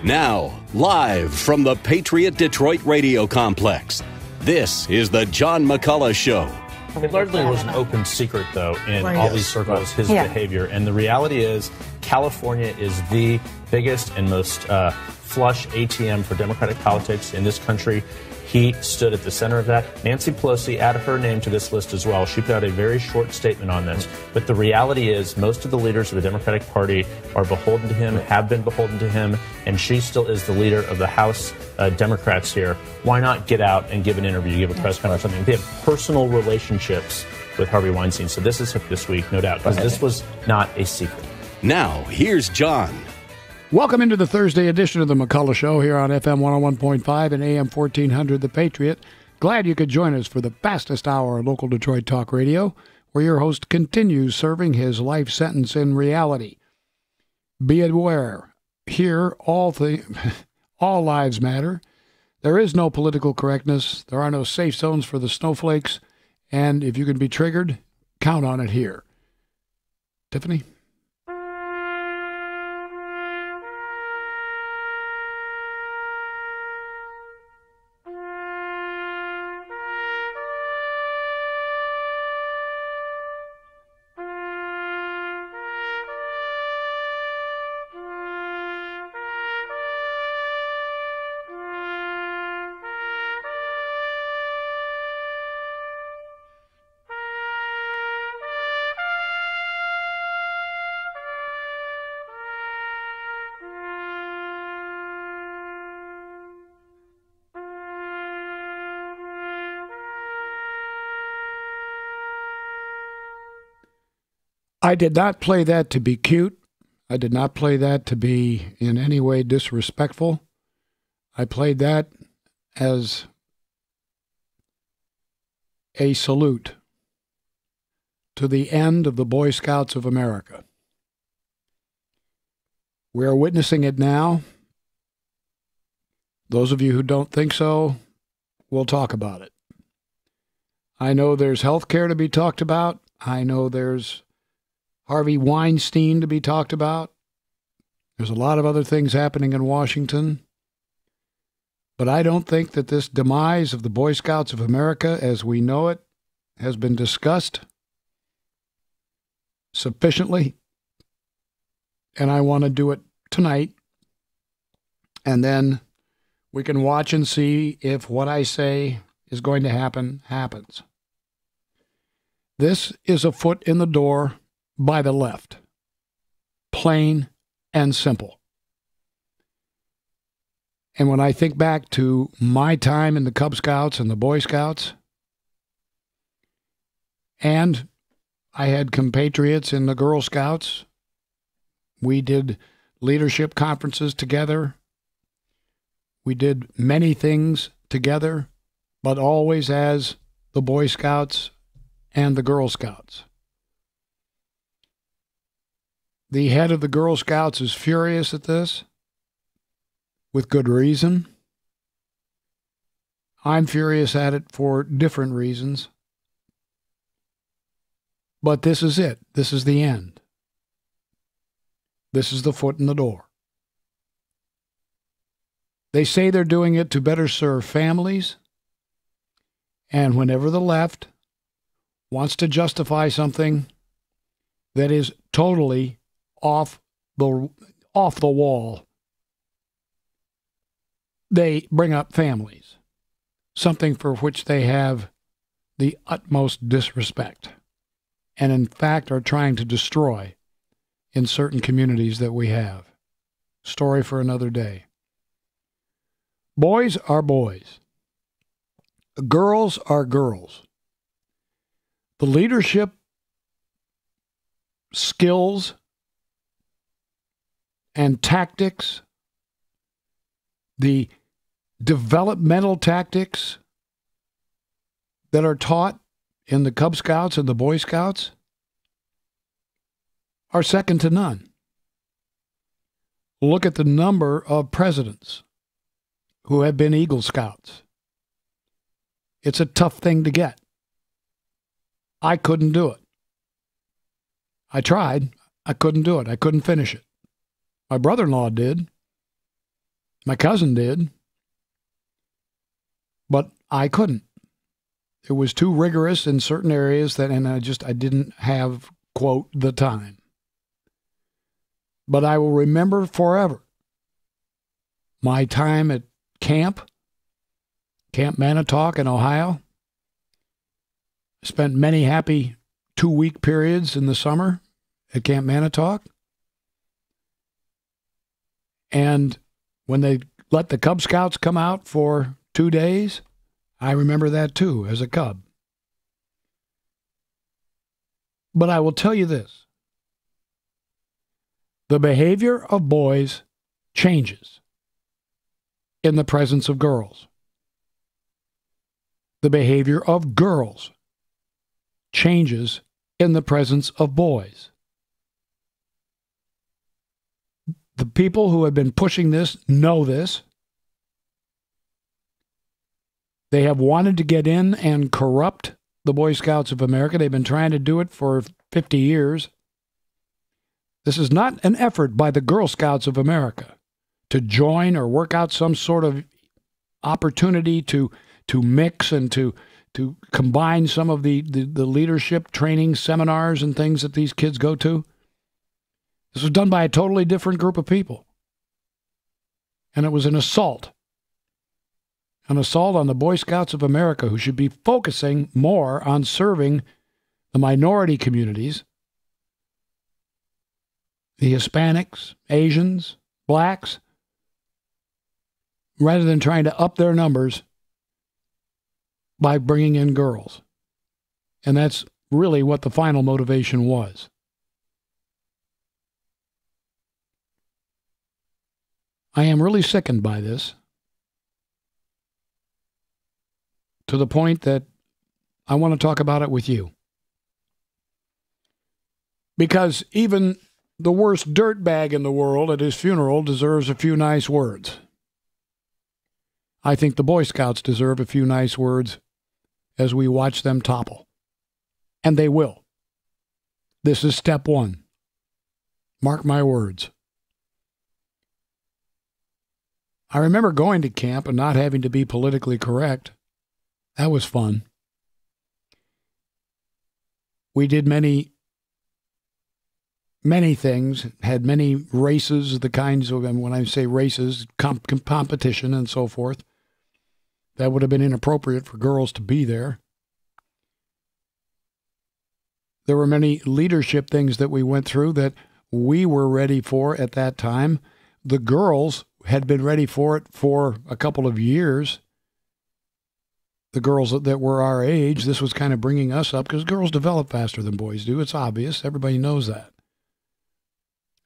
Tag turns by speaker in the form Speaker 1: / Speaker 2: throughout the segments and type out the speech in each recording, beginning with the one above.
Speaker 1: Now, live from the Patriot Detroit radio complex, this is the John McCulloch Show.
Speaker 2: It largely was an open secret, though, in all these circles, his behavior. And the reality is, California is the biggest and most flush ATM for Democratic politics in this country. He stood at the center of that. Nancy Pelosi added her name to this list as well. She put out a very short statement on this. But the reality is most of the leaders of the Democratic Party are beholden to him, have been beholden to him, and she still is the leader of the House Democrats here. Why not get out and give an interview, give a press conference or something? They have personal relationships with Harvey Weinstein. So this is this week, no doubt, because this was not a secret.
Speaker 1: Now, here's John.
Speaker 3: Welcome into the Thursday edition of the McCulloch Show here on FM 101.5 and AM 1400 The Patriot. Glad you could join us for the fastest hour of local Detroit talk radio, where your host continues serving his life sentence in reality. Be aware, here all lives matter. There is no political correctness. There are no safe zones for the snowflakes. And if you can be triggered, count on it here. Tiffany? I did not play that to be cute. I did not play that to be in any way disrespectful. I played that as a salute to the end of the Boy Scouts of America. We are witnessing it now. Those of you who don't think so, we'll talk about it. I know there's health care to be talked about. I know there's Harvey Weinstein to be talked about. There's a lot of other things happening in Washington. But I don't think that this demise of the Boy Scouts of America as we know it has been discussed sufficiently. And I want to do it tonight. And then we can watch and see if what I say is going to happen happens. This is a foot in the door by the left. Plain and simple. And when I think back to my time in the Cub Scouts and the Boy Scouts, and I had compatriots in the Girl Scouts, we did leadership conferences together. We did many things together, but always as the Boy Scouts and the Girl Scouts. The head of the Girl Scouts is furious at this, with good reason. I'm furious at it for different reasons. But this is it. This is the end. This is the foot in the door. They say they're doing it to better serve families, and whenever the left wants to justify something that is totally off the wall, they bring up families, something for which they have the utmost disrespect, and in fact are trying to destroy in certain communities that we have. Story for another day. Boys are boys. Girls are girls. The leadership skills and tactics, the developmental tactics that are taught in the Cub Scouts and the Boy Scouts are second to none. Look at the number of presidents who have been Eagle Scouts. It's a tough thing to get. I couldn't do it. I tried. I couldn't do it. I couldn't finish it. My brother-in-law did. My cousin did, but I couldn't. It was too rigorous in certain areas and I didn't have, quote, the time. But I will remember forever my time at Camp Manitowoc in Ohio. Spent many happy 2-week periods in the summer at Camp Manitowoc. And when they let the Cub Scouts come out for 2 days, I remember that too as a Cub. But I will tell you this. The behavior of boys changes in the presence of girls. The behavior of girls changes in the presence of boys. The people who have been pushing this know this. They have wanted to get in and corrupt the Boy Scouts of America. They've been trying to do it for 50 years. This is not an effort by the Girl Scouts of America to join or work out some sort of opportunity to mix and to combine some of the leadership training seminars and things that these kids go to. This was done by a totally different group of people. And it was an assault on the Boy Scouts of America, who should be focusing more on serving the minority communities, the Hispanics, Asians, blacks, rather than trying to up their numbers by bringing in girls. And that's really what the final motivation was. I am really sickened by this, to the point that I want to talk about it with you. Because even the worst dirtbag in the world at his funeral deserves a few nice words. I think the Boy Scouts deserve a few nice words as we watch them topple. And they will. This is step one. Mark my words. I remember going to camp and not having to be politically correct. That was fun. We did many things, had many races, the kinds of, and when I say races, competition and so forth. That would have been inappropriate for girls to be there. There were many leadership things that we went through that we were ready for at that time. The girls had been ready for it for a couple of years. The girls that were our age, this was kind of bringing us up, because girls develop faster than boys do. It's obvious. Everybody knows that.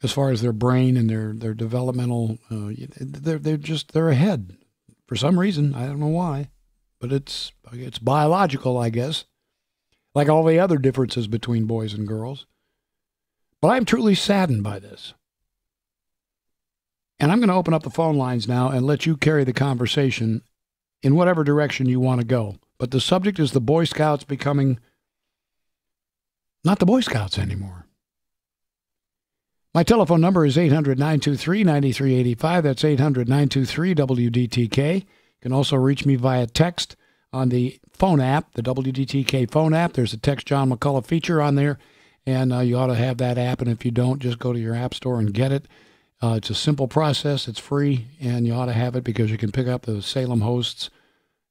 Speaker 3: As far as their brain and their developmental, they're ahead. For some reason, I don't know why, but it's biological, I guess, like all the other differences between boys and girls. But I'm truly saddened by this. And I'm going to open up the phone lines now and let you carry the conversation in whatever direction you want to go. But the subject is the Boy Scouts becoming not the Boy Scouts anymore. My telephone number is 800-923-9385. That's 800-923-WDTK. You can also reach me via text on the phone app, the WDTK phone app. There's a Text John McCulloch feature on there, and you ought to have that app. And if you don't, just go to your app store and get it. It's a simple process. It's free, and you ought to have it because you can pick up the Salem hosts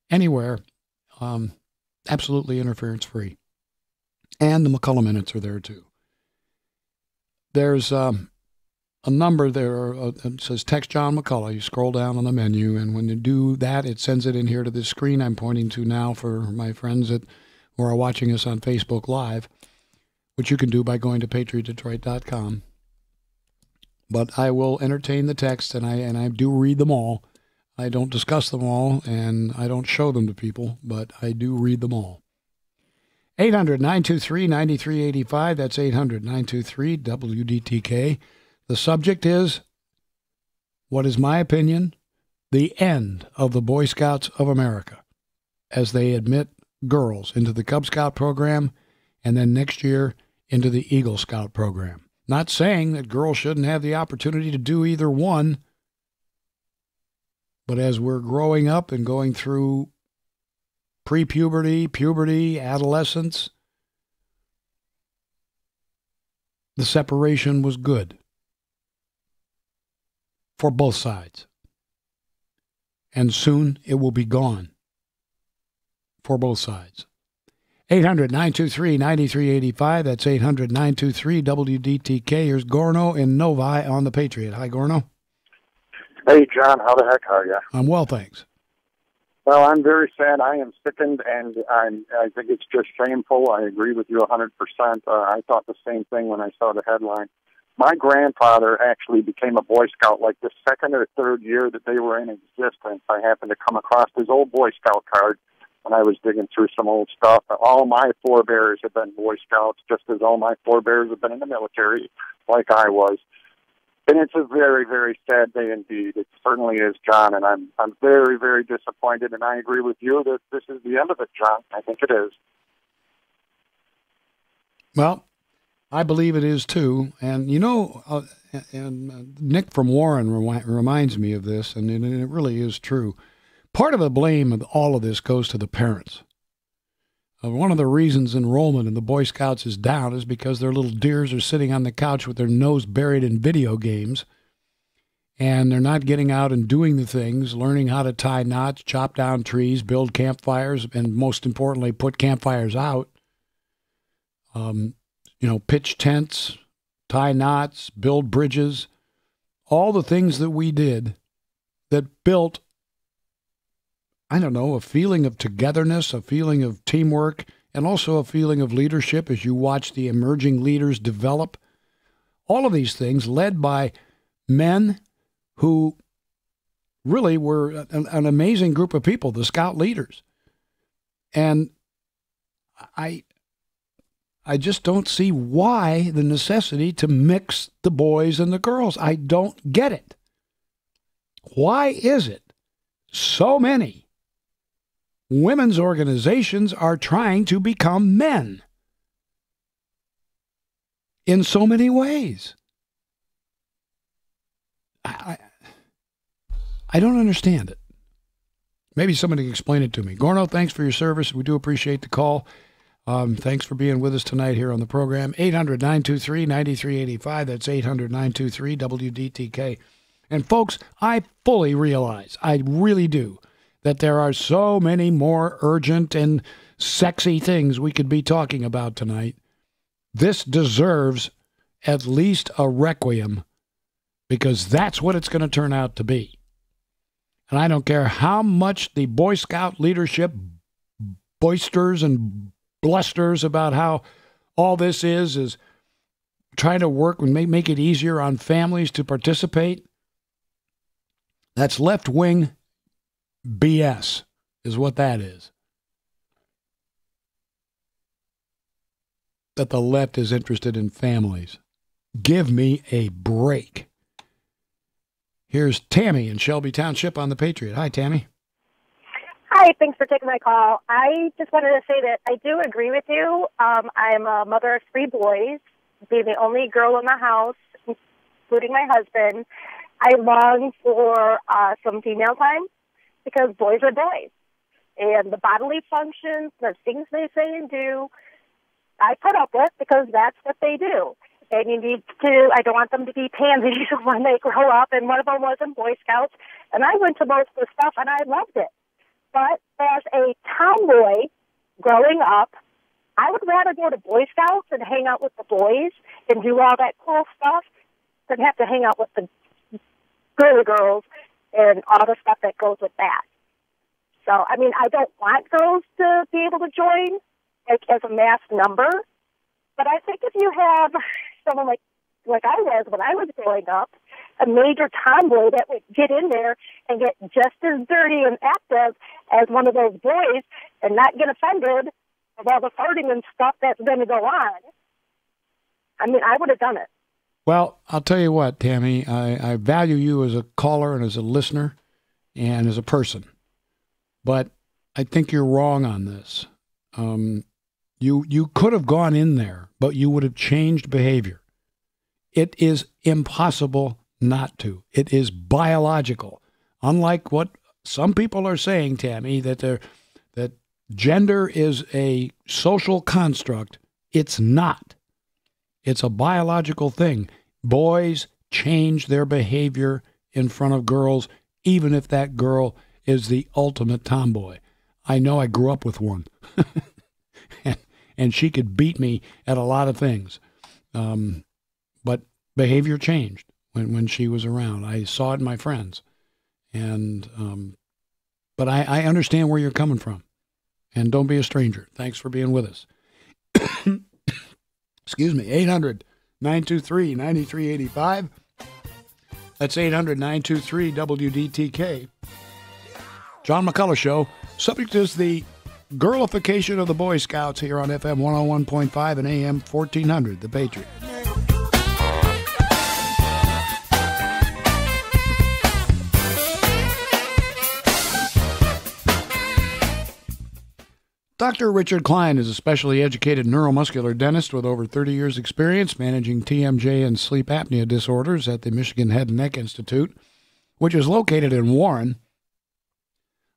Speaker 3: anywhere, absolutely interference-free. And the McCulloch Minutes are there, too. There's a number there that says Text John McCulloch. You scroll down on the menu, and when you do that, it sends it in here to this screen I'm pointing to now for my friends who are watching us on Facebook Live, which you can do by going to patriotdetroit.com. But I will entertain the text, and I do read them all. I don't discuss them all, and I don't show them to people, but I do read them all. 800-923-9385. That's 800-923-WDTK. The subject is, what is my opinion, the end of the Boy Scouts of America as they admit girls into the Cub Scout program and then next year into the Eagle Scout program. Not saying that girls shouldn't have the opportunity to do either one, But as we're growing up and going through pre-puberty, puberty, adolescence, the separation was good for both sides. And soon it will be gone for both sides. 800-923-9385. That's 800-923-WDTK. Here's Gorno in Novi on the Patriot. Hi, Gorno.
Speaker 4: Hey, John. How the heck are you?
Speaker 3: I'm well, thanks.
Speaker 4: Well, I'm very sad. I am sickened, and I think it's just shameful. I agree with you 100%. I thought the same thing when I saw the headline. My grandfather actually became a Boy Scout like the second or third year that they were in existence. I happened to come across his old Boy Scout card when I was digging through some old stuff. All my forebears have been Boy Scouts, just as all my forebears have been in the military, like I was. And it's a very, very sad day indeed. It certainly is, John, and I'm very, very disappointed, and I agree with you that this is the end of it, John. I think it is.
Speaker 3: Well, I believe it is, too. And, you know, Nick from Warren reminds me of this, and it really is true. Part of the blame of all of this goes to the parents. One of the reasons enrollment in the Boy Scouts is down is because their little deers are sitting on the couch with their nose buried in video games, and they're not getting out and doing the things, learning how to tie knots, chop down trees, build campfires, and most importantly, put campfires out. Pitch tents, tie knots, build bridges, all the things that we did that built, I don't know, a feeling of togetherness, a feeling of teamwork, and also a feeling of leadership as you watch the emerging leaders develop. All of these things led by men who really were an amazing group of people, the Scout leaders. And I just don't see why the necessity to mix the boys and the girls. I don't get it. Why is it so many women's organizations are trying to become men in so many ways? I don't understand it. Maybe somebody can explain it to me. Gorno, thanks for your service. We do appreciate the call. Thanks for being with us tonight here on the program. 800-923-9385. That's 800-923-WDTK. And folks, I fully realize, I really do, that there are so many more urgent and sexy things we could be talking about tonight. This deserves at least a requiem, because that's what it's going to turn out to be. And I don't care how much the Boy Scout leadership boisters and blusters about how all this is trying to work and make it easier on families to participate. That's left-wing BS is what that is. That the left is interested in families. Give me a break. Here's Tammy in Shelby Township on the Patriot. Hi, Tammy.
Speaker 5: Hi, thanks for taking my call. I just wanted to say that I do agree with you. I'm a mother of 3 boys, being the only girl in the house, including my husband. I long for some female time because boys are boys. And the bodily functions, the things they say and do, I put up with because that's what they do. And you need to, I don't want them to be pansies when they grow up. And one of them was in Boy Scouts. And I went to most of the stuff and I loved it. But as a tomboy growing up, I would rather go to Boy Scouts and hang out with the boys and do all that cool stuff than have to hang out with the girly girls and all the stuff that goes with that. So, I mean, I don't want girls to be able to join, like, as a mass number. But I think if you have someone like I was when I was growing up, a major tomboy that would get in there and get just as dirty and active as one of those boys and not get offended of all the farting and stuff that's going to go on, I mean, I would have done it.
Speaker 3: Well, I'll tell you what, Tammy, I value you as a caller and as a listener and as a person. But I think you're wrong on this. You could have gone in there, but you would have changed behavior. It is impossible not to. It is biological. unlike what some people are saying, Tammy, that gender is a social construct. It's not. It's a biological thing. Boys change their behavior in front of girls, even if that girl is the ultimate tomboy. I know, I grew up with one. and she could beat me at a lot of things. But behavior changed when she was around. I saw it in my friends. But I understand where you're coming from. And don't be a stranger. Thanks for being with us. Excuse me, 800-923-9385. That's 800-923-WDTK. John McCulloch Show. Subject is the girlification of the Boy Scouts here on FM 101.5 and AM 1400, The Patriot. Dr. Richard Klein is a specially educated neuromuscular dentist with over 30 years' experience managing TMJ and sleep apnea disorders at the Michigan Head and Neck Institute, which is located in Warren.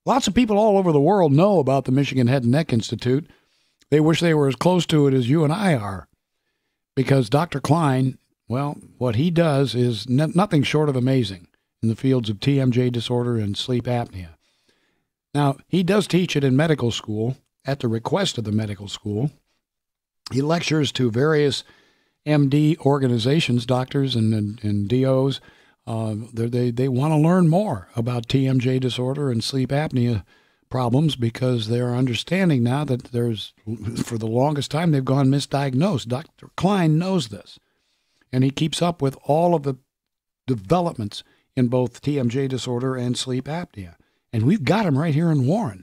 Speaker 3: Lots of people all over the world know about the Michigan Head and Neck Institute. They wish they were as close to it as you and I are, because Dr. Klein, well, what he does is nothing short of amazing in the fields of TMJ disorder and sleep apnea. Now, he does teach it in medical school, at the request of the medical school. He lectures to various MD organizations, doctors and DOs. They want to learn more about TMJ disorder and sleep apnea problems because they're understanding now that for the longest time, they've gone misdiagnosed. Dr. Klein knows this, and he keeps up with all of the developments in both TMJ disorder and sleep apnea. And we've got him right here in Warren.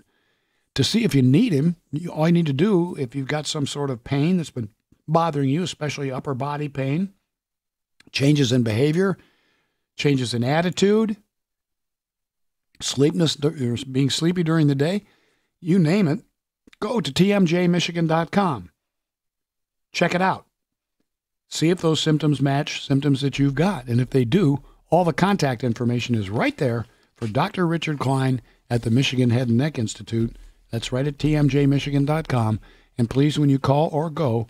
Speaker 3: To see if you need him, all you need to do, if you've got some sort of pain that's been bothering you, especially upper body pain, changes in behavior, changes in attitude, sleepiness, being sleepy during the day, you name it, go to tmjmichigan.com. Check it out. See if those symptoms match symptoms that you've got. And if they do, all the contact information is right there for Dr. Richard Klein at the Michigan Head and Neck Institute. That's right at tmjmichigan.com. And please, when you call or go,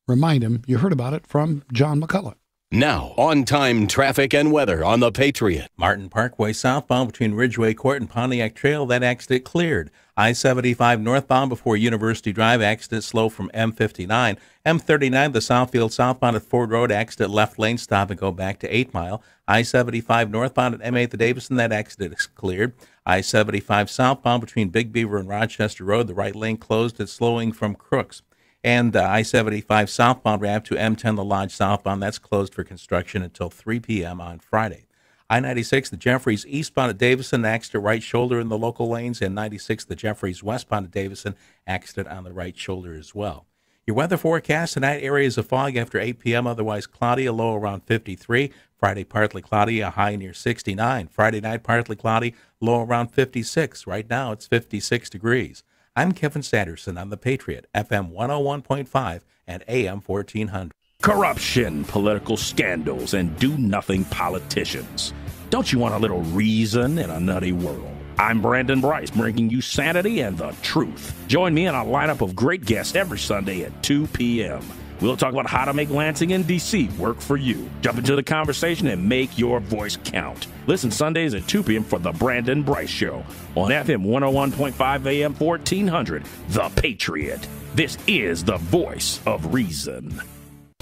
Speaker 3: remind him you heard about it from John McCulloch.
Speaker 1: Now, on-time traffic and weather on the Patriot.
Speaker 6: Martin Parkway southbound between Ridgeway Court and Pontiac Trail, that accident cleared. I-75 northbound before University Drive, accident slow from M59. M39, the Southfield southbound at Ford Road, accident left lane, stop and go back to 8 Mile. I-75 northbound at M8 at Davison, that accident is cleared. I-75 southbound between Big Beaver and Rochester Road, the right lane closed and slowing from Crooks. And I-75 southbound ramp to M10 The Lodge southbound, that's closed for construction until 3 p.m. on Friday. I-96, the Jeffries eastbound at Davison, accident right shoulder in the local lanes, and 96, the Jeffries westbound at Davison, accident on the right shoulder as well. Your weather forecast tonight, areas of fog after 8 p.m., otherwise cloudy, a low around 53. Friday, partly cloudy, a high near 69. Friday night, partly cloudy, low around 56. Right now, it's 56 degrees. I'm Kevin Sanderson on The Patriot, FM 101.5 and AM 1400.
Speaker 7: Corruption, political scandals, and do-nothing politicians. Don't you want a little reason in a nutty world? I'm Brandon Bryce, bringing you sanity and the truth. Join me in a lineup of great guests every Sunday at 2 p.m. We'll talk about how to make Lansing and D.C. work for you. Jump into the conversation and make your voice count. Listen Sundays at 2 p.m. for The Brandon Bryce Show on FM 101.5 AM 1400, The Patriot. This is the voice of reason.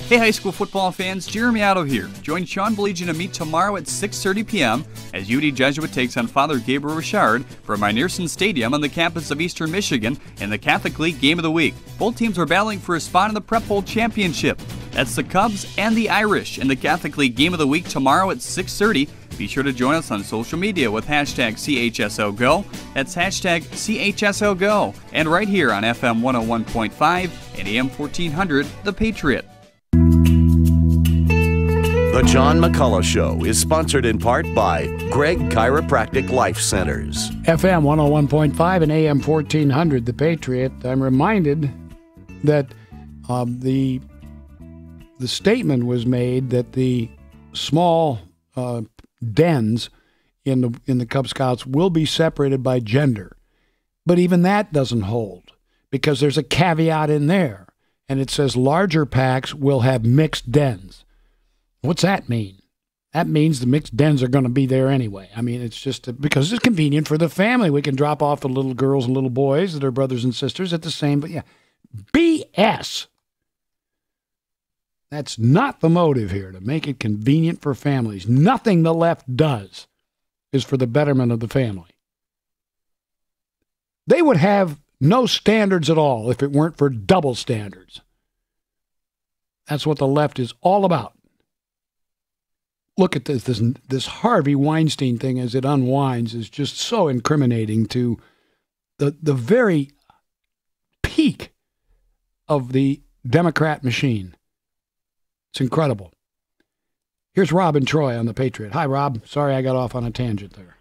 Speaker 8: Hey, high school football fans, Jeremy Otto here. Join Sean Belegian and me tomorrow at 6:30 p.m. as UD Jesuit takes on Father Gabriel Richard from Meyerson Stadium on the campus of Eastern Michigan in the Catholic League Game of the Week. Both teams are battling for a spot in the Prep Bowl Championship. That's the Cubs and the Irish in the Catholic League Game of the Week tomorrow at 6:30. Be sure to join us on social media with hashtag CHSOGO. That's hashtag CHSOGO. And right here on FM 101.5 and AM 1400, The Patriot.
Speaker 1: The John McCulloch Show is sponsored in part by Greg Chiropractic Life Centers.
Speaker 3: FM 101.5 and AM 1400, The Patriot. I'm reminded that the statement was made that the small dens in the Cub Scouts will be separated by gender. But even that doesn't hold because there's a caveat in there, and it says larger packs will have mixed dens. What's that mean? That means the mixed dens are going to be there anyway. I mean, it's just because it's convenient for the family. We can drop off the little girls and little boys that are brothers and sisters at the same, but yeah, BS. That's not the motive here, to make it convenient for families. Nothing the left does is for the betterment of the family. They would have no standards at all if it weren't for double standards. That's what the left is all about. Look at this Harvey Weinstein thing as it unwinds is just so incriminating to the very peak of the Democrat machine. It's incredible. Here's Rob and Troy on the Patriot. Hi, Rob. Sorry I got off on a tangent there.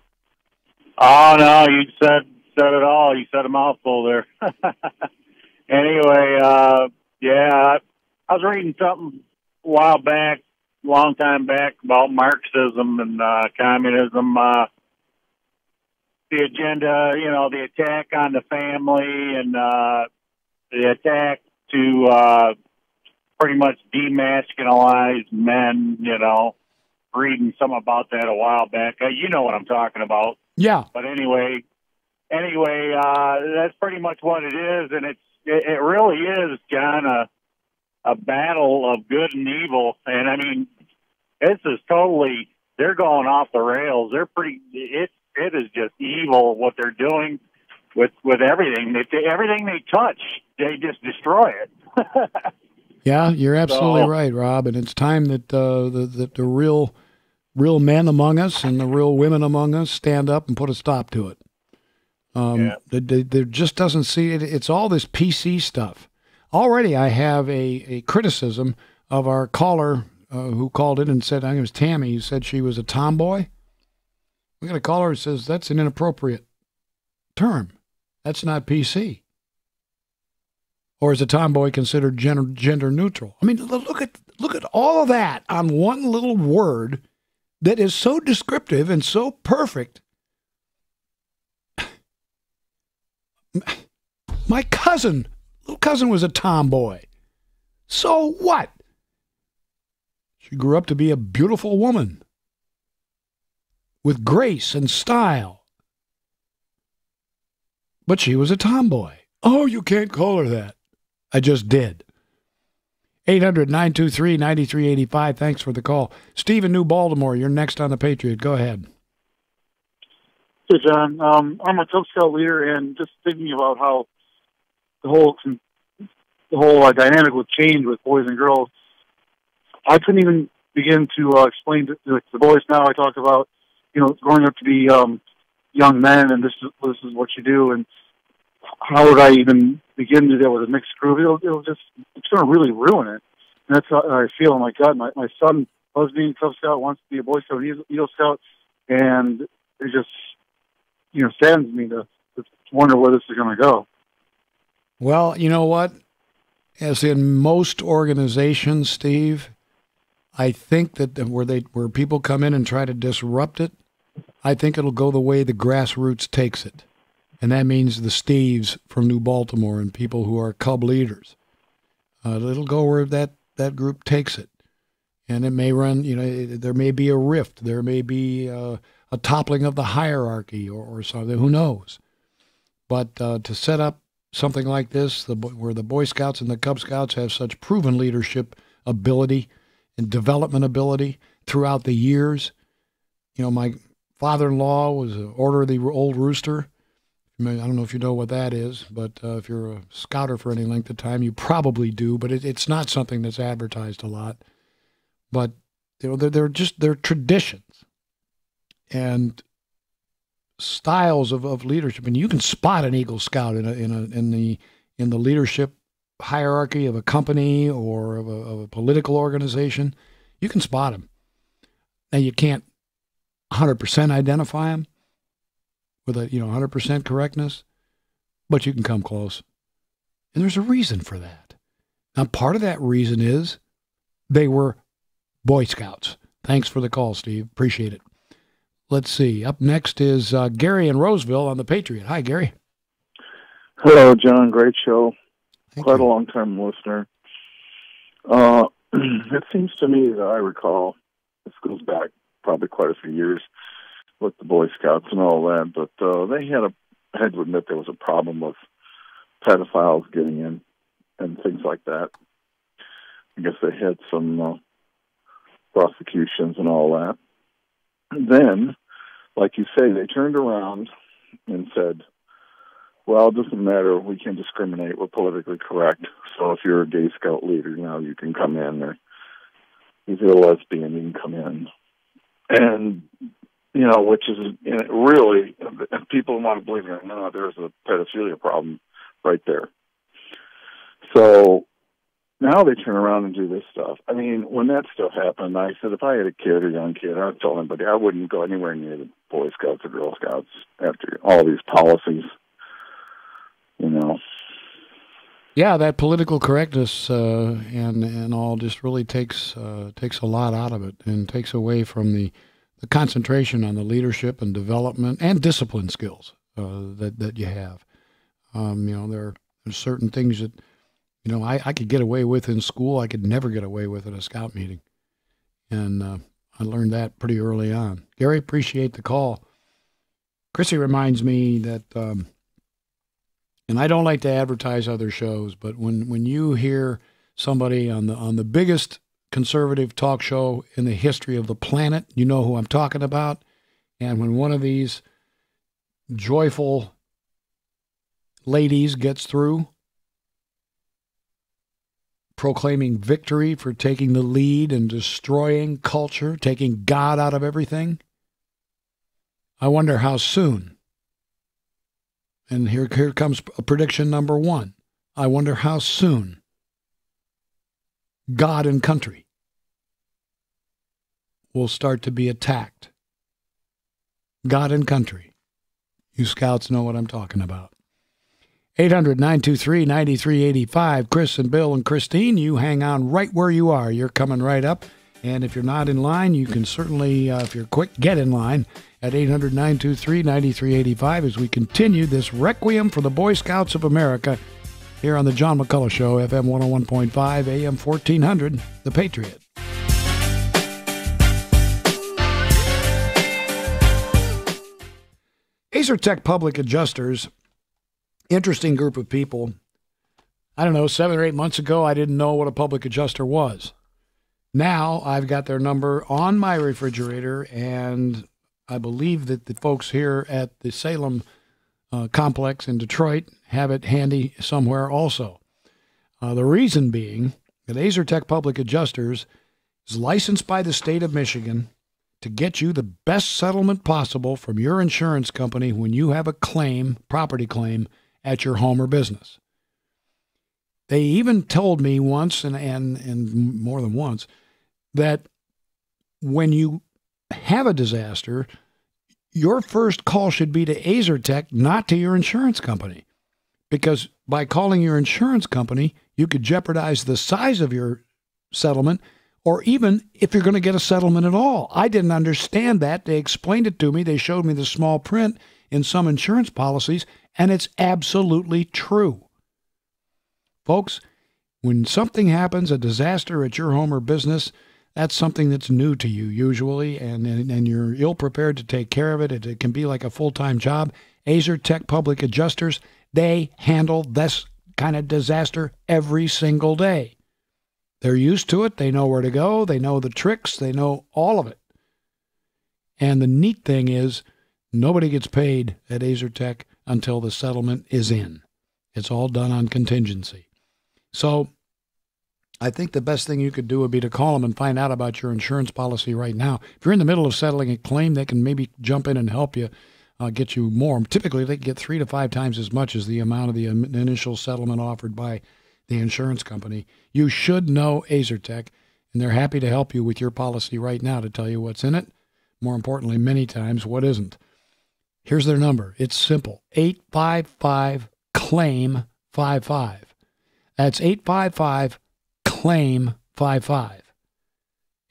Speaker 9: Oh, no, you said it all. You said a mouthful there. Anyway, I was reading something a while back, long time back, about Marxism and communism, the agenda, the attack on the family and the attack to pretty much demasculinize men, reading something about that a while back. You know what I'm talking about.
Speaker 3: Yeah.
Speaker 9: But anyway, that's pretty much what it is, and it really is, John, a battle of good and evil. And I mean, this is totally, they're going off the rails. It is just evil what they're doing with everything. Everything they touch, they just destroy it.
Speaker 3: Yeah, you're absolutely right, Rob. And it's time that the real men among us and the real women among us stand up and put a stop to it. There just doesn't see it. It's all this PC stuff. Already I have a criticism of our caller who called in and said, I think it was Tammy, who said she was a tomboy. We got a caller who says that's an inappropriate term. That's not PC. Or is a tomboy considered gender neutral? I mean, look at all of that on one little word that is so descriptive and so perfect. My little cousin was a tomboy. So what? She grew up to be a beautiful woman with grace and style. But she was a tomboy. Oh, you can't call her that. I just did. 800-923-9385. Thanks for the call. Steve in New Baltimore, you're next on the Patriot. Go ahead.
Speaker 10: Hey, John. I'm a Cub Scout leader, and just thinking about how the whole dynamic would change with boys and girls. I couldn't even begin to explain to the boys now. I talk about, growing up to be young men, and this is what you do, and how would I even begin to do that with a mixed group? It's going to really ruin it. And that's how I feel in my gut. My son loves being a Cub Scout, wants to be a Boy Scout, Eagle Scout, and it just, saddens me to wonder where this is going to go.
Speaker 3: Well, you know what? As in most organizations, Steve, I think that where people come in and try to disrupt it, I think it'll go the way the grassroots takes it. And that means the Steves from New Baltimore and people who are Cub leaders. It'll go where that group takes it. And it may run, there may be a rift. There may be a toppling of the hierarchy or something. Who knows? But to set up something like this, where the Boy Scouts and the Cub Scouts have such proven leadership ability and development ability throughout the years. My father-in-law was an Order of the Old Rooster. I don't know if you know what that is, but if you're a scouter for any length of time, you probably do, but it's not something that's advertised a lot. But they're traditions and styles of leadership, and you can spot an Eagle Scout in the leadership hierarchy of a company or of a political organization. You can spot them. Now you can't 100% identify them with 100% correctness, but you can come close. And there's a reason for that. Now, part of that reason is they were Boy Scouts. Thanks for the call, Steve. Appreciate it. let's see. Up next is Gary in Roseville on the Patriot. Hi, Gary.
Speaker 11: Hello, John. Great show.
Speaker 3: Thank
Speaker 11: Quite
Speaker 3: you.
Speaker 11: a long-time listener. It seems to me that I recall, this goes back probably quite a few years with the Boy Scouts and all that, but they had to admit there was a problem with pedophiles getting in and things like that. I guess they had some prosecutions and all that. And then, like you say, they turned around and said, well, it doesn't matter. We can discriminate. We're politically correct. So if you're a gay scout leader, now you can come in. Or if you're a lesbian, you can come in. And, which is really, people want to believe it. No, there's a pedophilia problem right there. So now they turn around and do this stuff. I mean, when that stuff happened, I said, if I had a kid or young kid, I would tell anybody I wouldn't go anywhere near the Boy Scouts or Girl Scouts after all these policies.
Speaker 3: Yeah, that political correctness and all just really takes a lot out of it and takes away from the concentration on the leadership and development and discipline skills that you have. There are certain things that I could get away with in school. I could never get away with at a scout meeting, and I learned that pretty early on. Gary, appreciate the call. Chrissy reminds me that. And I don't like to advertise other shows, but when you hear somebody on the biggest conservative talk show in the history of the planet, you know who I'm talking about. And when one of these joyful ladies gets through proclaiming victory for taking the lead and destroying culture, taking God out of everything, I wonder how soon. And here comes prediction number one. I wonder how soon God and country will start to be attacked. God and country. You scouts know what I'm talking about. 800-923-9385. Chris and Bill and Christine, you hang on right where you are. You're coming right up. And if you're not in line, you can certainly, if you're quick, get in line at 800-923-9385 as we continue this Requiem for the Boy Scouts of America here on the John McCulloch Show, FM 101.5, AM 1400, The Patriot. Tech Public Adjusters, interesting group of people. I don't know, 7 or 8 months ago, I didn't know what a public adjuster was. Now I've got their number on my refrigerator, and I believe that the folks here at the Salem complex in Detroit have it handy somewhere also. The reason being that Tech Public Adjusters is licensed by the state of Michigan to get you the best settlement possible from your insurance company when you have a claim, property claim, at your home or business. They even told me once, and more than once, that when you have a disaster, your first call should be to AzerTech, not to your insurance company. Because by calling your insurance company, you could jeopardize the size of your settlement, or even if you're going to get a settlement at all. I didn't understand that. They explained it to me. They showed me the small print in some insurance policies, and it's absolutely true. Folks, when something happens, a disaster at your home or business, that's something that's new to you usually, and you're ill-prepared to take care of it. It can be like a full-time job. Tech Public Adjusters, they handle this kind of disaster every single day. They're used to it. They know where to go. They know the tricks. They know all of it. And the neat thing is nobody gets paid at Tech until the settlement is in. It's all done on contingency. So I think the best thing you could do would be to call them and find out about your insurance policy right now. If you're in the middle of settling a claim, they can maybe jump in and help you get you more. Typically, they get 3 to 5 times as much as the amount of the initial settlement offered by the insurance company. You should know Tech, and they''re happy to help you with your policy right now to tell you what's in it. More importantly, many times, what isn't. Here's their number. It's simple. 855-CLAIM-55. That's 855-CLAIM-55.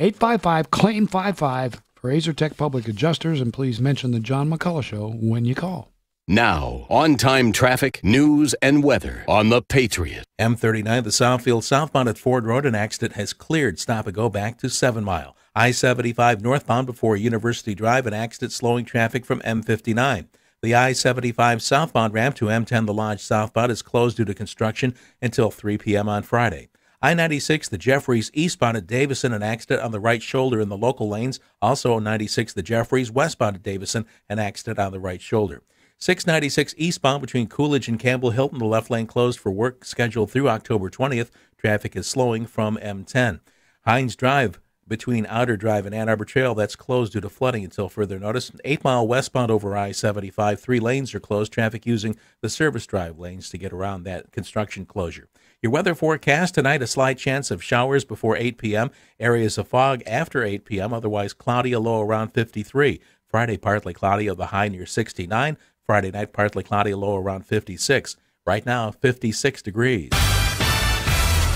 Speaker 3: 855-CLAIM-55 for AzerTech Public Adjusters, and please mention the John McCulloch Show when you call.
Speaker 1: Now, on-time traffic, news, and weather on the Patriot.
Speaker 6: M39, the Southfield southbound at Ford Road, an accident has cleared. Stop and go back to 7 Mile. I-75 northbound before University Drive, an accident slowing traffic from M59. The I-75 southbound ramp to M10 The Lodge southbound is closed due to construction until 3 p.m. on Friday. I-96, the Jeffries eastbound at Davison, an accident on the right shoulder in the local lanes. Also 96, the Jeffries westbound at Davison, an accident on the right shoulder. 696 eastbound between Coolidge and Campbell Hilton, the left lane closed for work scheduled through October 20th. Traffic is slowing from M10. Hines Drive between Outer Drive and Ann Arbor Trail, that's closed due to flooding until further notice. 8 Mile westbound over I-75, 3 lanes are closed. Traffic using the service drive lanes to get around that construction closure. Your weather forecast tonight, a slight chance of showers before 8 p.m., areas of fog after 8 p.m., otherwise cloudy, a low around 53. Friday, partly cloudy, of the high near 69. Friday night, partly cloudy, a low around 56. Right now, 56 degrees.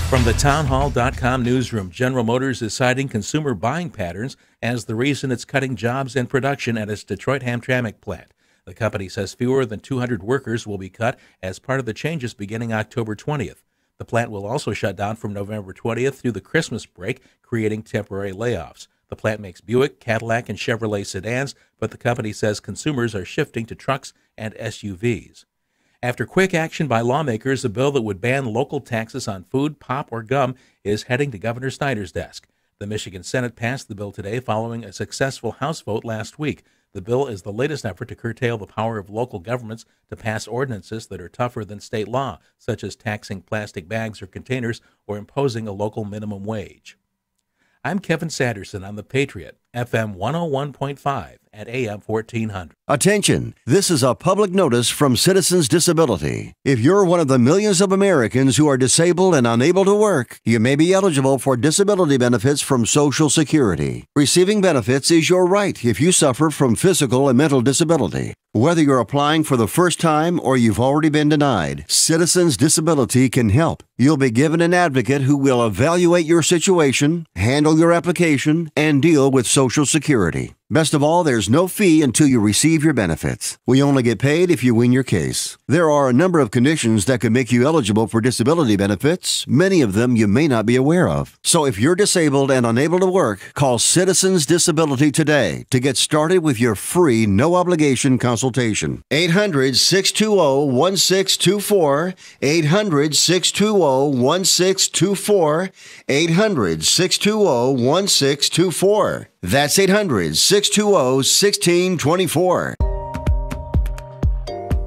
Speaker 6: From the townhall.com newsroom, General Motors is citing consumer buying patterns as the reason it's cutting jobs and production at its Detroit Hamtramck plant. The company says fewer than 200 workers will be cut as part of the changes beginning October 20th. The plant will also shut down from November 20th through the Christmas break, creating temporary layoffs. The plant makes Buick, Cadillac, and Chevrolet sedans, but the company says consumers are shifting to trucks and SUVs. After quick action by lawmakers, a bill that would ban local taxes on food, pop, or gum is heading to Governor Snyder's desk. The Michigan Senate passed the bill today following a successful House vote last week. The bill is the latest effort to curtail the power of local governments to pass ordinances that are tougher than state law, such as taxing plastic bags or containers or imposing a local minimum wage. I'm Kevin Sanderson on the Patriot, FM 101.5 at AM 1400.
Speaker 12: Attention! This is a public notice from Citizens Disability. If you're one of the millions of Americans who are disabled and unable to work, you may be eligible for disability benefits from Social Security. Receiving benefits is your right if you suffer from physical and mental disability. Whether you're applying for the first time or you've already been denied, Citizens Disability can help. You'll be given an advocate who will evaluate your situation, handle your application, and deal with Social Security. Best of all, there's no fee until you receive your benefits. We only get paid if you win your case. There are a number of conditions that could make you eligible for disability benefits, many of them you may not be aware of. So if you're disabled and unable to work, call Citizens Disability today to get started with your free, no-obligation consultation. 800-620-1624, 800-620-1624, 800-620-1624. That's 800-620-1624.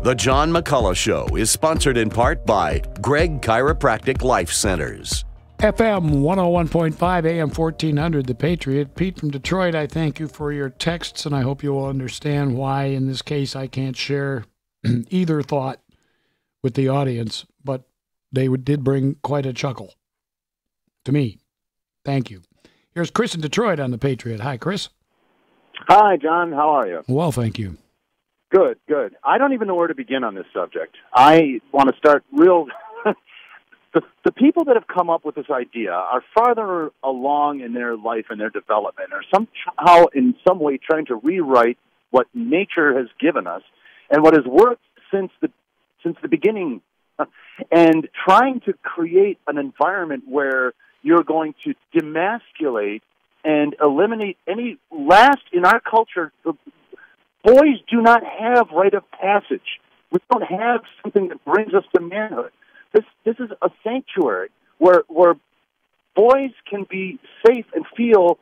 Speaker 1: The John McCulloch Show is sponsored in part by Greg Chiropractic Life Centers.
Speaker 3: FM 101.5 AM 1400, The Patriot. Pete from Detroit, I thank you for your texts, and I hope you will understand why, in this case, I can't share either thought with the audience, but they did bring quite a chuckle to me. Thank you. Here's Chris in Detroit on The Patriot. Hi, Chris.
Speaker 13: Hi, John. How are you?
Speaker 3: Well, thank you.
Speaker 13: Good, good. I don't even know where to begin on this subject. I want to start real... The people that have come up with this idea are farther along in their life and their development, or somehow, in some way, trying to rewrite what nature has given us and what has worked since the beginning, and trying to create an environment where you're going to demasculate and eliminate any last in our culture. Boys do not have rite of passage. We don't have something that brings us to manhood. This is a sanctuary where boys can be safe and feel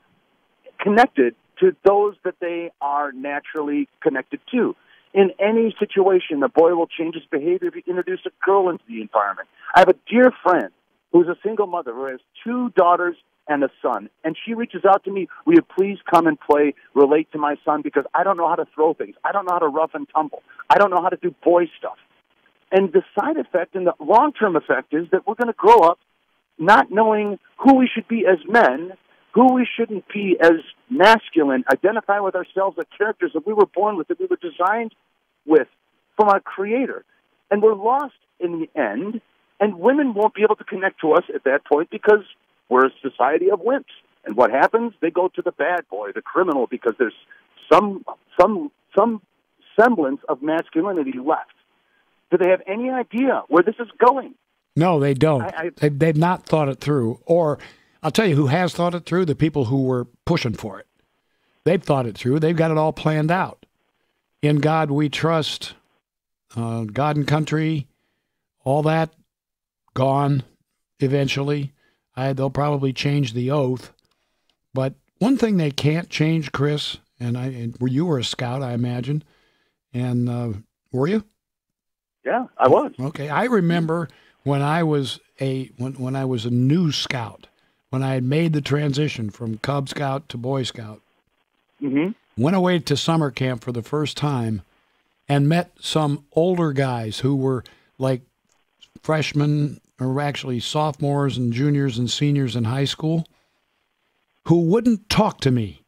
Speaker 13: connected to those that they are naturally connected to. In any situation, a boy will change his behavior if you introduce a girl into the environment. I have a dear friend who's a single mother who has 2 daughters and a son, and she reaches out to me, will you please come and play, relate to my son, because I don't know how to throw things. I don't know how to rough and tumble. I don't know how to do boy stuff. And the side effect and the long-term effect is that we're going to grow up not knowing who we should be as men, who we shouldn't be as masculine, identify with ourselves as characters that we were born with, that we were designed with from our Creator. And we're lost in the end, and women won't be able to connect to us at that point because we're a society of wimps. And what happens? They go to the bad boy, the criminal, because there's some semblance of masculinity left. Do they have any idea where this is going?
Speaker 3: No, they don't. They've not thought it through. Or I'll tell you who has thought it through, the people who were pushing for it. They've thought it through. They've got it all planned out. In God we trust, God and country, all that gone eventually. They'll probably change the oath. But one thing they can't change, Chris, and you were a scout, I imagine, and were you?
Speaker 13: Yeah, I was.
Speaker 3: Okay, I remember when I was when I was a new scout, when I had made the transition from Cub Scout to Boy Scout.
Speaker 13: Mm-hmm.
Speaker 3: Went away to summer camp for the first time and met some older guys who were like freshmen or actually sophomores and juniors and seniors in high school who wouldn't talk to me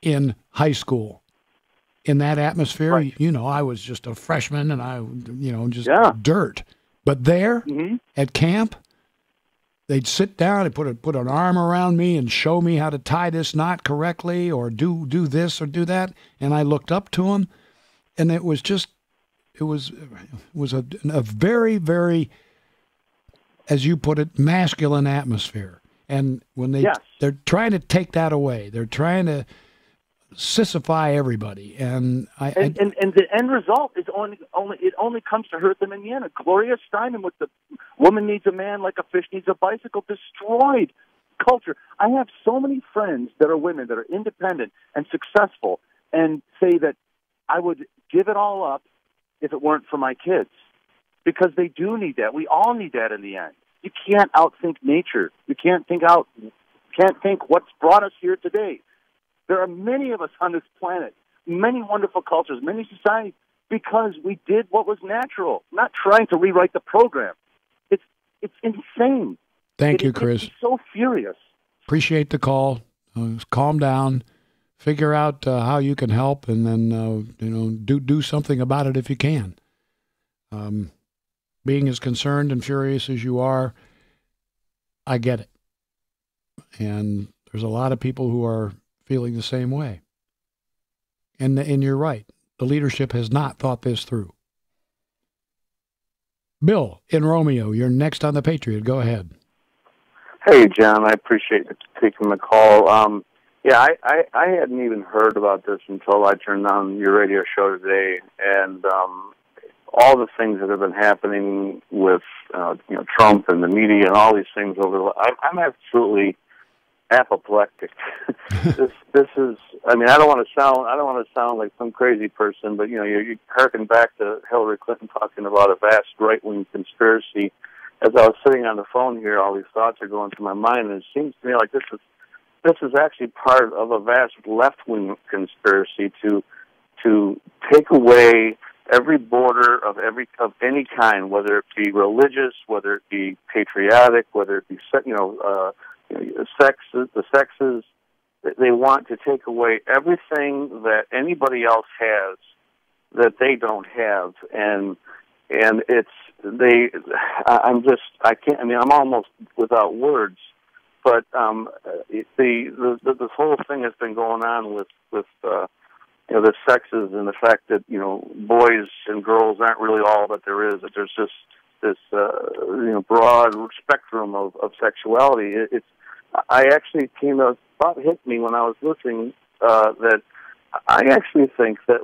Speaker 3: in high school. In that atmosphere, right. You know, I was just a freshman and just dirt. But there at camp, they'd sit down and put an arm around me and show me how to tie this knot correctly or do this or do that. And I looked up to them, and it was a very, very, as you put it, masculine atmosphere. And when they're trying to take that away, they're trying to sissify everybody, and
Speaker 13: the end result is only comes to hurt them in the end. Gloria Steinem with the woman needs a man like a fish needs a bicycle destroyed culture. I have so many friends that are women that are independent and successful, and say that I would give it all up if it weren't for my kids, because they do need that. We all need that in the end. You can't outthink nature. You can't think what's brought us here today. There are many of us on this planet, many wonderful cultures, many societies, because we did what was natural, not trying to rewrite the program. It's insane.
Speaker 3: Thank you, Chris.
Speaker 13: It's so furious.
Speaker 3: Appreciate the call. Calm down. Figure out how you can help, and then do something about it if you can. Being as concerned and furious as you are, I get it. And there's a lot of people who are feeling the same way. And you're right. The leadership has not thought this through. Bill in Romeo, you're next on the Patriot. Go ahead.
Speaker 14: Hey, John. I appreciate you taking the call. I hadn't even heard about this until I turned on your radio show today, and all the things that have been happening with Trump and the media and all these things I'm absolutely apoplectic. This is. I mean, I don't want to sound like some crazy person, but you harken back to Hillary Clinton talking about a vast right-wing conspiracy. As I was sitting on the phone here, all these thoughts are going through my mind, and it seems to me like this is actually part of a vast left-wing conspiracy to take away every border of any kind, whether it be religious, whether it be patriotic, whether it be the sexes. They want to take away everything that anybody else has that they don't have, and I'm almost without words. But the whole thing has been going on with the sexes and the fact that boys and girls aren't really all that there is. That there's just this broad spectrum of sexuality. I actually thought hit me when I was listening that I actually think that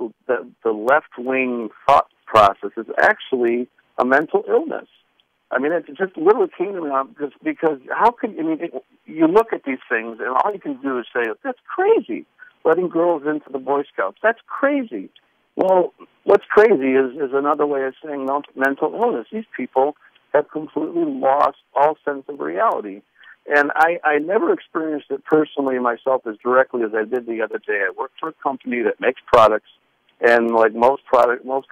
Speaker 14: the left wing thought process is actually a mental illness. I mean, it just literally came to me because how can you look at these things and all you can do is say, that's crazy, letting girls into the Boy Scouts. That's crazy. Well, what's crazy is another way of saying mental illness. These people have completely lost all sense of reality. And I never experienced it personally myself as directly as I did the other day. I work for a company that makes products, and like most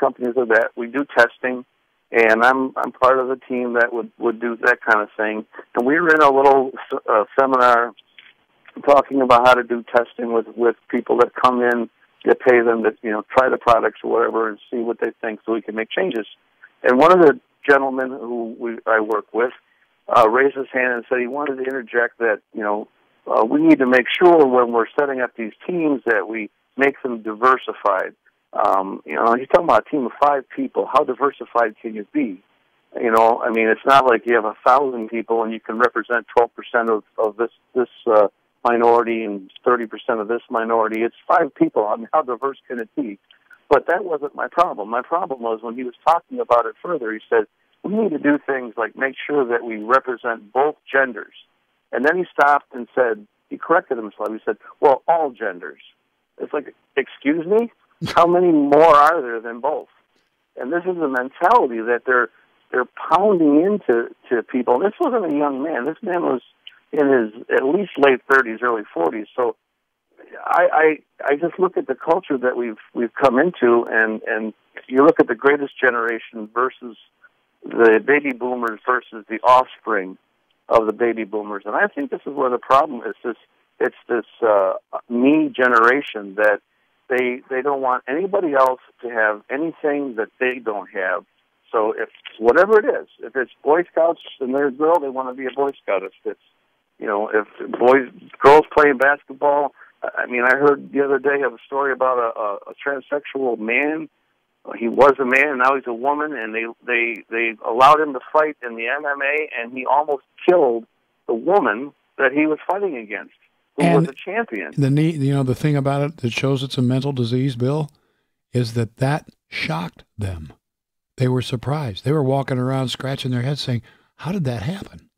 Speaker 14: companies of that, we do testing. And I'm part of the team that would do that kind of thing. And we were in a little seminar talking about how to do testing with people that come in, to pay them to try the products or whatever and see what they think so we can make changes. And one of the gentlemen who I work with raised his hand and said he wanted to interject that we need to make sure when we're setting up these teams that we make them diversified. You're talking about a team of 5 people. How diversified can you be? It's not like you have 1,000 people and you can represent 12% of this minority and 30% of this minority. It's 5 people. How diverse can it be? But that wasn't my problem. My problem was when he was talking about it further, he said, we need to do things like make sure that we represent both genders. And then he stopped and said, he corrected himself. He said, well, all genders. It's like, excuse me? How many more are there than both? And this is a mentality that they're pounding into people. And this wasn't a young man. This man was in his at least late 30s, early 40s. So I just look at the culture that we've come into, and you look at the greatest generation versus the baby boomers versus the offspring of the baby boomers. And I think this is where the problem is. It's this me generation that they don't want anybody else to have anything that they don't have. So if whatever it is, if it's Boy Scouts and they're a girl, they want to be a Boy Scout. If it's if girls playing basketball. I heard the other day of a story about a transsexual man. He was a man, now he's a woman, and they allowed him to fight in the MMA, and he almost killed the woman that he was fighting against, who was a champion.
Speaker 3: The thing about it that shows it's a mental disease, Bill, is that shocked them. They were surprised. They were walking around scratching their heads saying, how did that happen?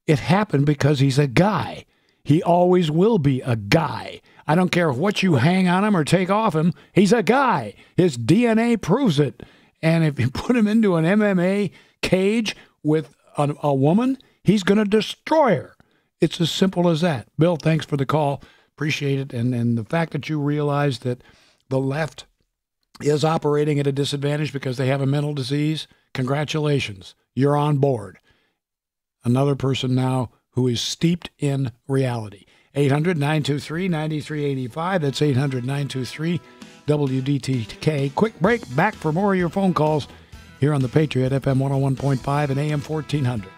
Speaker 3: It happened because he's a guy. He always will be a guy. I don't care what you hang on him or take off him. He's a guy. His DNA proves it. And if you put him into an MMA cage with a woman, he's going to destroy her. It's as simple as that. Bill, thanks for the call. Appreciate it. And the fact that you realize that the left is operating at a disadvantage because they have a mental disease, congratulations. You're on board. Another person now who is steeped in reality. 800-923-9385. That's 800-923-WDTK. Quick break. Back for more of your phone calls here on the Patriot, FM 101.5 and AM 1400.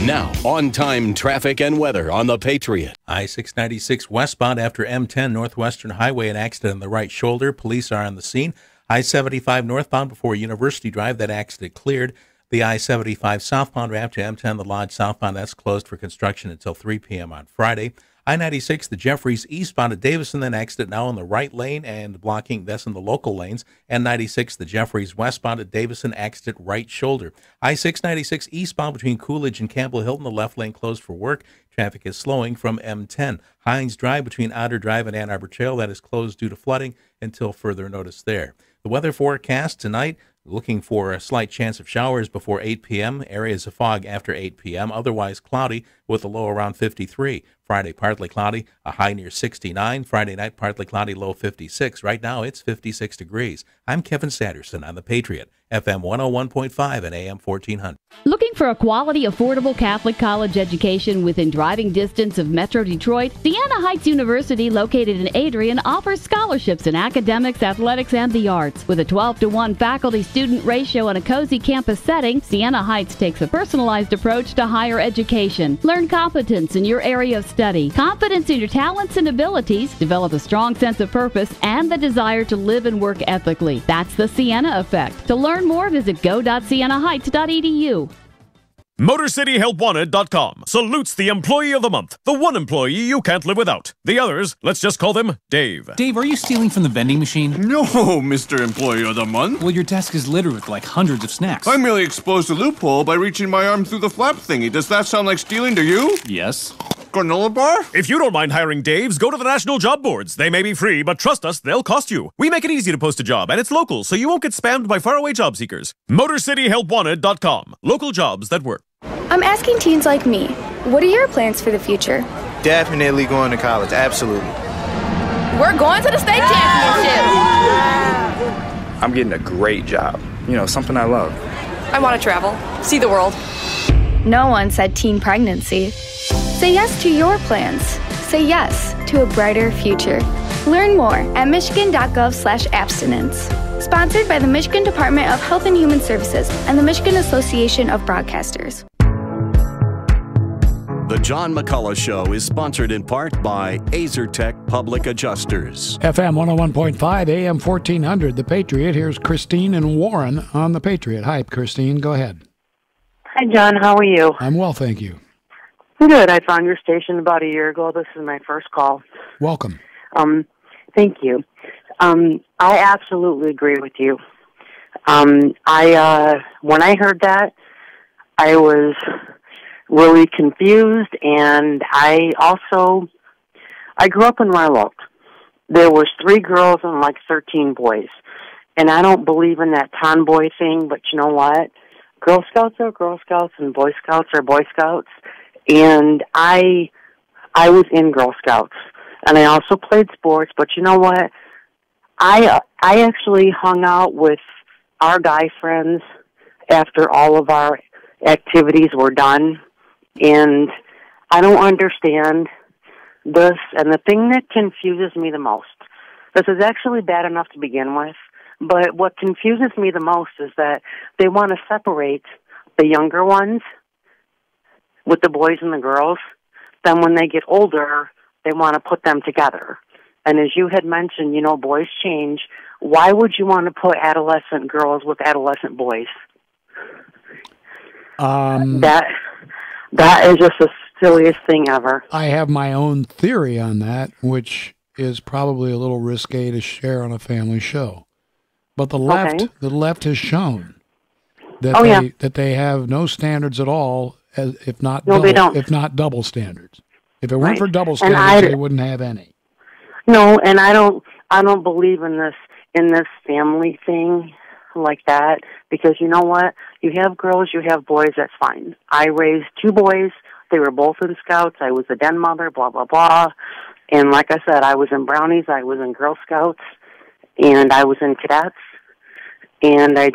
Speaker 1: Now, on-time traffic and weather on the Patriot.
Speaker 6: I-696 westbound after M10 Northwestern Highway, an accident on the right shoulder. Police are on the scene. I-75 northbound before University Drive, that accident cleared. The I-75 southbound after M10, the Lodge southbound, that's closed for construction until 3 p.m. on Friday. I-96, the Jeffries eastbound at Davison, that accident now in the right lane and blocking, that's in the local lanes. And 96, the Jeffries westbound at Davison, accident right shoulder. I-696 eastbound between Coolidge and Campbell Hilton, the left lane closed for work. Traffic is slowing from M10. Hines Drive between Otter Drive and Ann Arbor Trail, that is closed due to flooding until further notice there. The weather forecast tonight, looking for a slight chance of showers before 8 p.m., areas of fog after 8 p.m., otherwise cloudy with a low around 53. Friday, partly cloudy, a high near 69. Friday night, partly cloudy, low 56. Right now, it's 56 degrees. I'm Kevin Sanderson on the Patriot, FM 101.5 and AM 1400.
Speaker 15: Looking for a quality, affordable Catholic college education within driving distance of Metro Detroit? Siena Heights University, located in Adrian, offers scholarships in academics, athletics, and the arts. With a 12-to-1 faculty-student ratio and a cozy campus setting, Siena Heights takes a personalized approach to higher education. Learn competence in your area of study, confidence in your talents and abilities, develop a strong sense of purpose, and the desire to live and work ethically. That's the Siena Effect. To learn more, visit go.sienaheights.edu.
Speaker 16: MotorCityHelpWanted.com salutes the Employee of the Month, the one employee you can't live without. The others, let's just call them Dave.
Speaker 17: Dave, are you stealing from the vending machine?
Speaker 18: No, Mr. Employee of the Month.
Speaker 17: Well, your desk is littered with like hundreds of snacks.
Speaker 18: I merely exposed a loophole by reaching my arm through the flap thingy. Does that sound like stealing to you?
Speaker 17: Yes.
Speaker 18: Granola bar?
Speaker 16: If you don't mind hiring Daves, go to the national job boards. They may be free, but trust us, they'll cost you. We make it easy to post a job, and it's local, so you won't get spammed by faraway job seekers. MotorCityHelpWanted.com. Local jobs that work.
Speaker 19: I'm asking teens like me, what are your plans for the future?
Speaker 20: Definitely going to college, absolutely.
Speaker 19: We're going to the state championship.
Speaker 20: I'm getting a great job, something I love.
Speaker 19: I want to travel, see the world. No one said teen pregnancy. Say yes to your plans. Say yes to a brighter future. Learn more at michigan.gov/abstinence. Sponsored by the Michigan Department of Health and Human Services and the Michigan Association of Broadcasters.
Speaker 1: The John McCulloch Show is sponsored in part by Azertech Public Adjusters.
Speaker 3: FM 101.5, AM 1400, The Patriot. Here's Christine and Warren on The Patriot. Hi, Christine. Go ahead.
Speaker 21: Hi, John. How are you?
Speaker 3: I'm well, thank you.
Speaker 21: Good. I found your station about a year ago. This is my first call.
Speaker 3: Welcome.
Speaker 21: Thank you. I absolutely agree with you. When I heard that, I was really confused, and I grew up in Royal Oak. There was 3 girls and like 13 boys, and I don't believe in that tomboy thing, but you know what? Girl Scouts are Girl Scouts, and Boy Scouts are Boy Scouts, and I was in Girl Scouts, and I also played sports, but you know what? I actually hung out with our guy friends after all of our activities were done, and I don't understand this, and the thing that confuses me the most, this is actually bad enough to begin with, but what confuses me the most is that they want to separate the younger ones with the boys and the girls. Then when they get older, they want to put them together. And as you had mentioned, boys change. Why would you want to put adolescent girls with adolescent boys? That is just the silliest thing ever.
Speaker 3: I have my own theory on that, which is probably a little risque to share on a family show. But the left has shown that that they have no standards at all, if not double standards. If it weren't for double standards, they wouldn't have any.
Speaker 21: No, and I don't believe in this family thing like that, because you know what? You have girls, you have boys, that's fine. I raised 2 boys. They were both in Scouts. I was a den mother, blah, blah, blah. And like I said, I was in Brownies, I was in Girl Scouts, and I was in Cadets. And I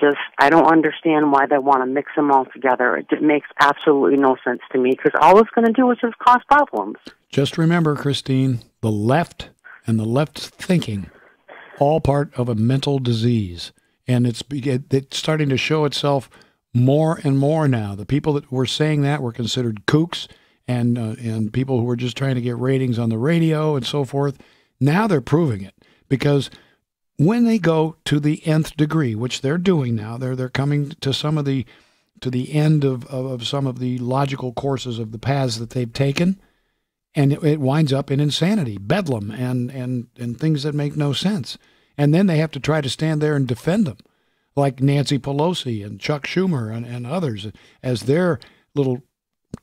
Speaker 21: don't understand why they want to mix them all together. It makes absolutely no sense to me, because all it's going to do is just cause problems.
Speaker 3: Just remember, Christine, the left and the left's thinking, all part of a mental disease. And it's starting to show itself more and more now. The people that were saying that were considered kooks and people who were just trying to get ratings on the radio and so forth. Now they're proving it, because when they go to the nth degree, which they're doing now, they're coming to the end of some of the logical courses of the paths that they've taken, and it winds up in insanity, bedlam, and things that make no sense. And then they have to try to stand there and defend them, like Nancy Pelosi and Chuck Schumer and others, as their little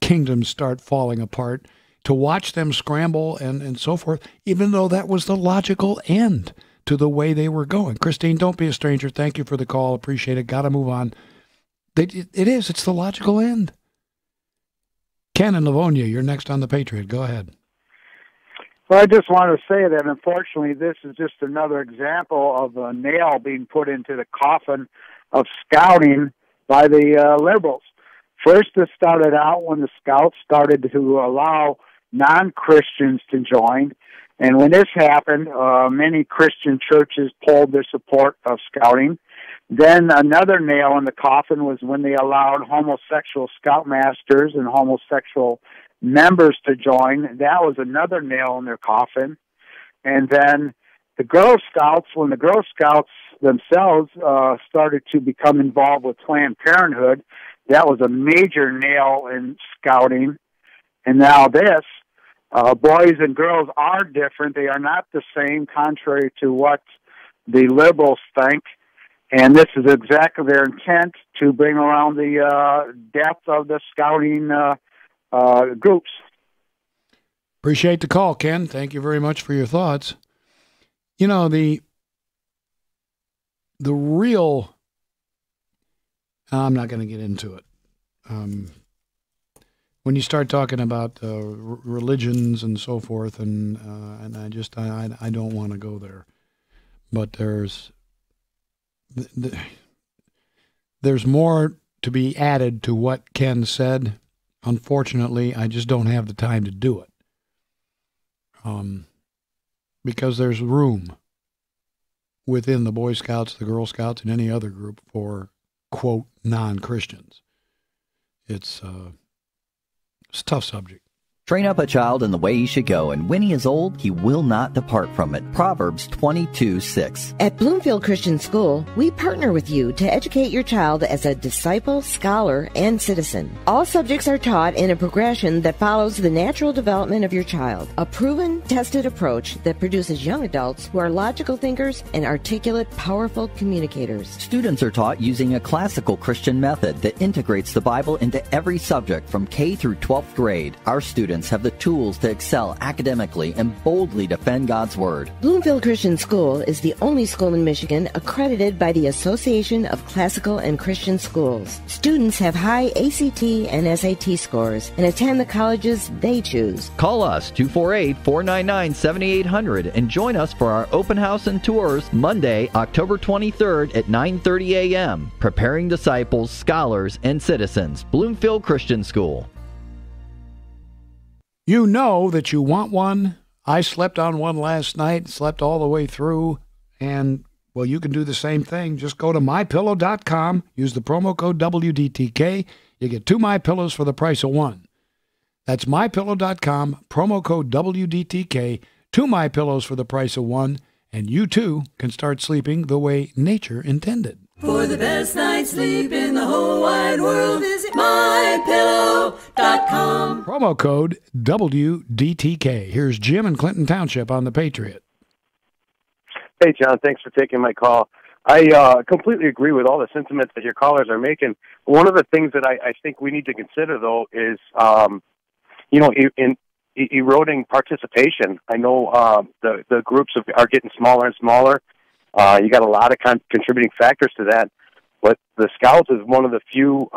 Speaker 3: kingdoms start falling apart, to watch them scramble and so forth, even though that was the logical end to the way they were going. Christine, don't be a stranger. Thank you for the call. Appreciate it. Got to move on. It's the logical end. Ken and Livonia, you're next on The Patriot. Go ahead.
Speaker 22: Well, I just want to say that, unfortunately, this is just another example of a nail being put into the coffin of scouting by the liberals. First, this started out when the Scouts started to allow non-Christians to join. And when this happened, many Christian churches pulled their support of scouting. Then another nail in the coffin was when they allowed homosexual scoutmasters and homosexual members to join. That was another nail in their coffin. And then the Girl Scouts, when the Girl Scouts themselves started to become involved with Planned Parenthood, that was a major nail in scouting. And now this, boys and girls are different. They are not the same, contrary to what the liberals think. And this is exactly their intent, to bring around the death of the scouting groups.
Speaker 3: Appreciate the call, Ken. Thank you very much for your thoughts. You know, the real, I'm not going to get into it. When you start talking about religions and so forth, and I don't want to go there, but there's more to be added to what Ken said. Unfortunately, I just don't have the time to do it, because there's room within the Boy Scouts, the Girl Scouts, and any other group for, quote, non-Christians. It's a tough subject.
Speaker 2: Train up a child in the way he should go, and when he is old, he will not depart from it. Proverbs 22:6.
Speaker 4: At Bloomfield Christian School, we partner with you to educate your child as a disciple, scholar, and citizen. All subjects are taught in a progression that follows the natural development of your child. A proven, tested approach that produces young adults who are logical thinkers and articulate, powerful communicators.
Speaker 2: Students are taught using a classical Christian method that integrates the Bible into every subject from K through 12th grade. Our students have the tools to excel academically and boldly defend God's Word.
Speaker 4: Bloomfield Christian School is the only school in Michigan accredited by the Association of Classical and Christian Schools. Students have high ACT and SAT scores and attend the colleges they choose.
Speaker 2: Call us 248-499-7800 and join us for our open house and tours Monday, October 23rd at 9:30 a.m. Preparing disciples, scholars, and citizens. Bloomfield Christian School.
Speaker 3: You know that you want one. I slept on one last night, slept all the way through, and, well, you can do the same thing. Just go to MyPillow.com, use the promo code WDTK. You get 2 MyPillows for the price of 1. That's MyPillow.com, promo code WDTK, 2 MyPillows for the price of 1, and you, too, can start sleeping the way nature intended.
Speaker 23: For the best night's sleep in the whole wide world, visit MyPillow.com.
Speaker 3: Promo code WDTK. Here's Jim in Clinton Township on the Patriot.
Speaker 24: Hey, John, thanks for taking my call. I completely agree with all the sentiments that your callers are making. One of the things that I think we need to consider, though, is, in eroding participation. I know the groups are getting smaller and smaller. You got a lot of contributing factors to that, but the Scouts is one of the few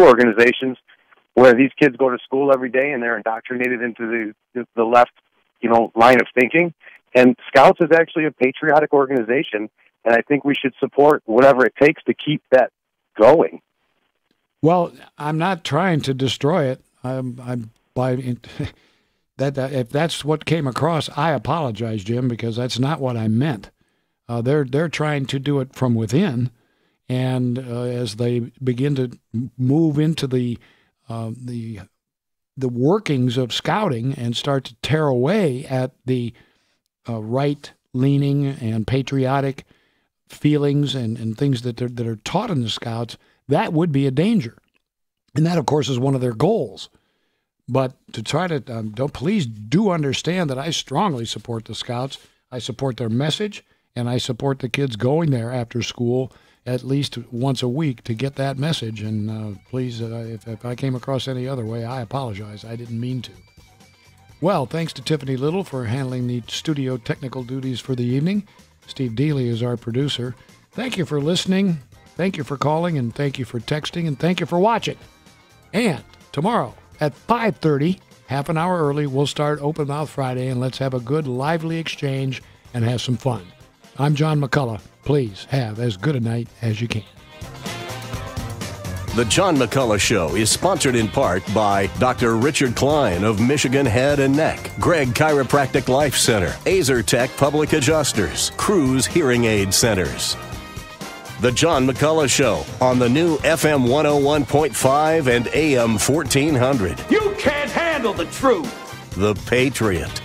Speaker 24: organizations where these kids go to school every day and they're indoctrinated into the left, line of thinking. And Scouts is actually a patriotic organization, and I think we should support whatever it takes to keep that going.
Speaker 3: Well, I'm not trying to destroy it. If that's what came across, I apologize, Jim, because that's not what I meant. They're trying to do it from within, and as they begin to move into the workings of scouting and start to tear away at the right-leaning and patriotic feelings and things that are taught in the Scouts, that would be a danger, and that, of course, is one of their goals. But to try to please do understand that I strongly support the Scouts. I support their message. And I support the kids going there after school at least once a week to get that message. And please, if I came across any other way, I apologize. I didn't mean to. Well, thanks to Tiffany Little for handling the studio technical duties for the evening. Steve Dealey is our producer. Thank you for listening. Thank you for calling, and thank you for texting, and thank you for watching. And tomorrow at 5:30, half an hour early, we'll start Open Mouth Friday, and let's have a good, lively exchange and have some fun. I'm John McCulloch. Please have as good a night as you can.
Speaker 1: The John McCulloch Show is sponsored in part by Dr. Richard Klein of Michigan Head and Neck, Greg Chiropractic Life Center, Azer Tech Public Adjusters, Cruz Hearing Aid Centers. The John McCulloch Show on the new FM 101.5 and AM 1400.
Speaker 25: You can't handle the truth.
Speaker 1: The Patriot.